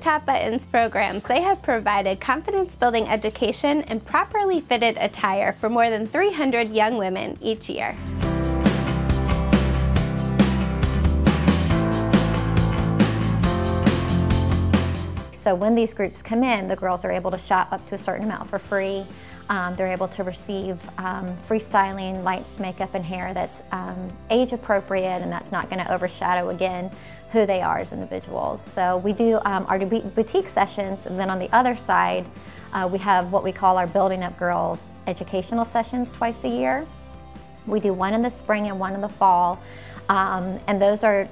Top Buttons programs, they have provided confidence-building education and properly fitted attire for more than 300 young women each year. So when these groups come in, the girls are able to shop up to a certain amount for free. They're able to receive free styling, light makeup and hair that's age appropriate, and that's not going to overshadow, again, who they are as individuals. So we do our boutique sessions, and then on the other side, we have what we call our Building Up Girls educational sessions twice a year. We do one in the spring and one in the fall, and those are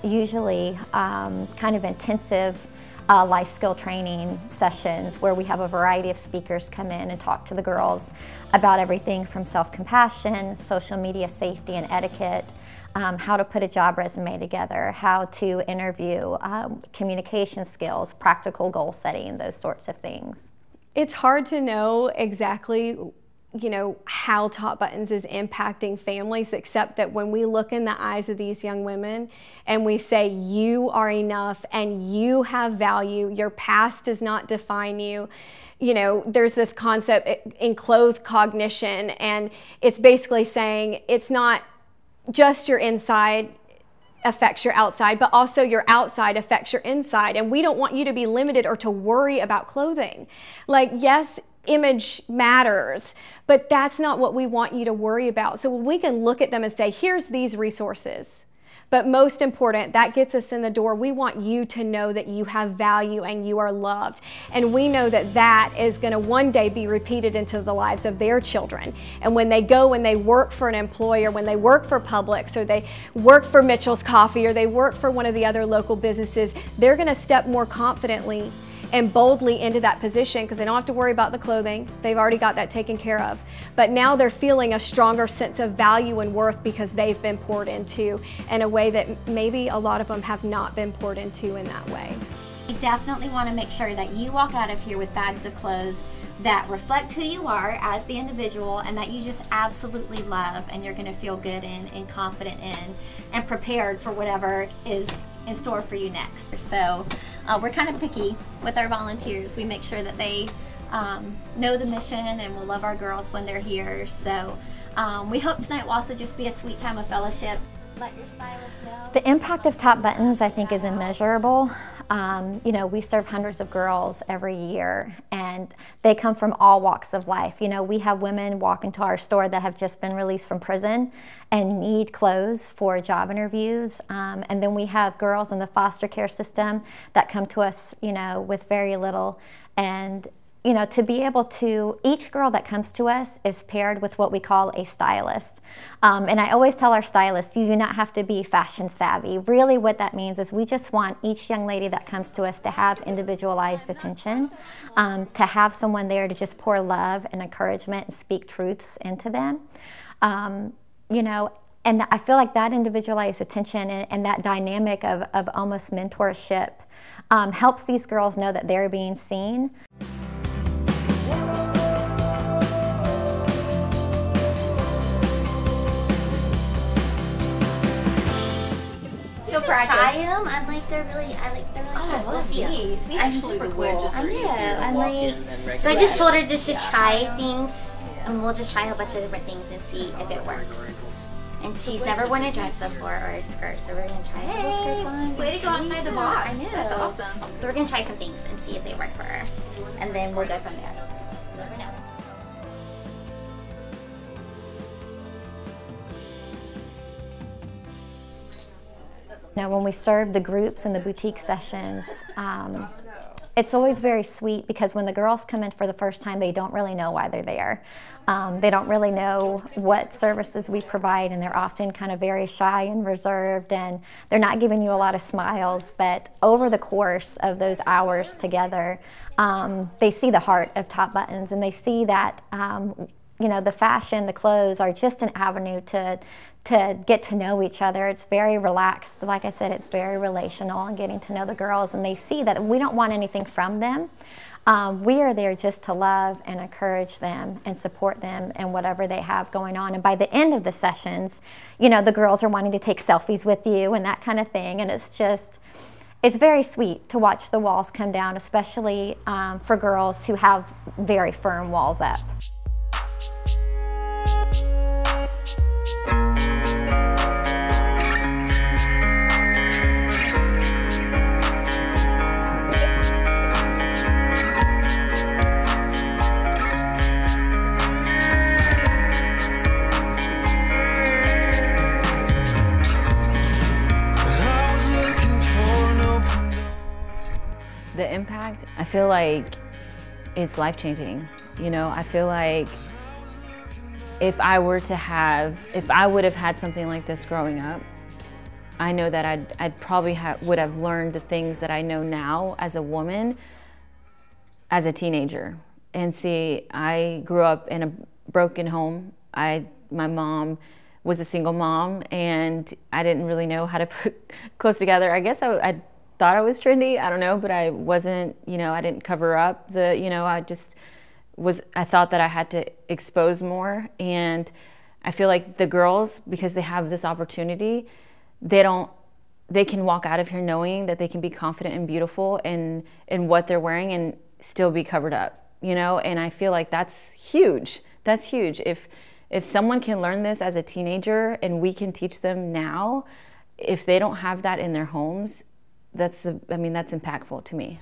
usually kind of intensive life skill training sessions where we have a variety of speakers come in and talk to the girls about everything from self-compassion, social media safety and etiquette, how to put a job resume together, how to interview, communication skills, practical goal setting, those sorts of things. It's hard to know exactly how Top Buttons is impacting families, except that when we look in the eyes of these young women and we say, you are enough and you have value, your past does not define you. There's this concept in clothed cognition, and it's basically saying it's not just your inside affects your outside, but also your outside affects your inside. And we don't want you to be limited or to worry about clothing. Like, yes, image matters, but that's not what we want you to worry about. So we can look at them and say, here's these resources. But most important, that gets us in the door. We want you to know that you have value and you are loved. And we know that that is going to one day be repeated into the lives of their children. And when they go and they work for an employer, when they work for Publix, or they work for Mitchell's Coffee, or they work for one of the other local businesses, they're going to step more confidently and boldly into that position because they don't have to worry about the clothing. They've already got that taken care of. But now they're feeling a stronger sense of value and worth because they've been poured into in a way that maybe a lot of them have not been poured into in that way. We definitely want to make sure that you walk out of here with bags of clothes that reflect who you are as the individual and that you just absolutely love, and you're going to feel good in and confident in and prepared for whatever is in store for you next. So we're kind of picky with our volunteers. We make sure that they know the mission and will love our girls when they're here. So we hope tonight will also just be a sweet time of fellowship. Let your stylist know. The impact of Top Buttons, I think, is immeasurable. We serve hundreds of girls every year, and they come from all walks of life. We have women walk into our store that have just been released from prison and need clothes for job interviews. And then we have girls in the foster care system that come to us, with very little. And to be able to, each girl that comes to us is paired with what we call a stylist. And I always tell our stylists, you do not have to be fashion savvy. Really what that means is we just want each young lady that comes to us to have individualized attention, to have someone there to just pour love and encouragement and speak truths into them. And I feel like that individualized attention and that dynamic of almost mentorship helps these girls know that they're being seen. Try them. I'm like, they're really cool. We'll see them. Actually, the wedges are easier to walk in than regular. So I just told her just to try things, and we'll just try a bunch of different things and see if it works. And she's never worn a dress before or a skirt, so we're gonna try little skirts on. Way to go outside the box. I know. That's awesome. So we're gonna try some things and see if they work for her, and then we'll go from there. You never know. When we serve the groups and the boutique sessions, it's always very sweet because when the girls come in for the first time, they don't really know why they're there. They don't really know what services we provide, and they're often kind of very shy and reserved, and they're not giving you a lot of smiles. But over the course of those hours together, they see the heart of Top Buttons, and they see that the fashion, the clothes are just an avenue to get to know each other. It's very relaxed. Like I said, it's very relational and getting to know the girls, and they see that we don't want anything from them. We are there just to love and encourage them and support them in whatever they have going on. And by the end of the sessions, the girls are wanting to take selfies with you and that kind of thing. And it's just, it's very sweet to watch the walls come down, especially for girls who have very firm walls up. The impact, I feel like it's life-changing. You know, I feel like if I would have had something like this growing up, I know that I'd probably would have learned the things that I know now as a woman, as a teenager. And see, I grew up in a broken home. My mom was a single mom, and I didn't really know how to put clothes together. I guess I thought I was trendy, I don't know, but I wasn't, you know, I didn't cover up I thought that I had to expose more. And I feel like the girls, because they have this opportunity, they can walk out of here knowing that they can be confident and beautiful in what they're wearing and still be covered up, you know? And I feel like that's huge. That's huge. If someone can learn this as a teenager and we can teach them now, if they don't have that in their homes, that's impactful to me.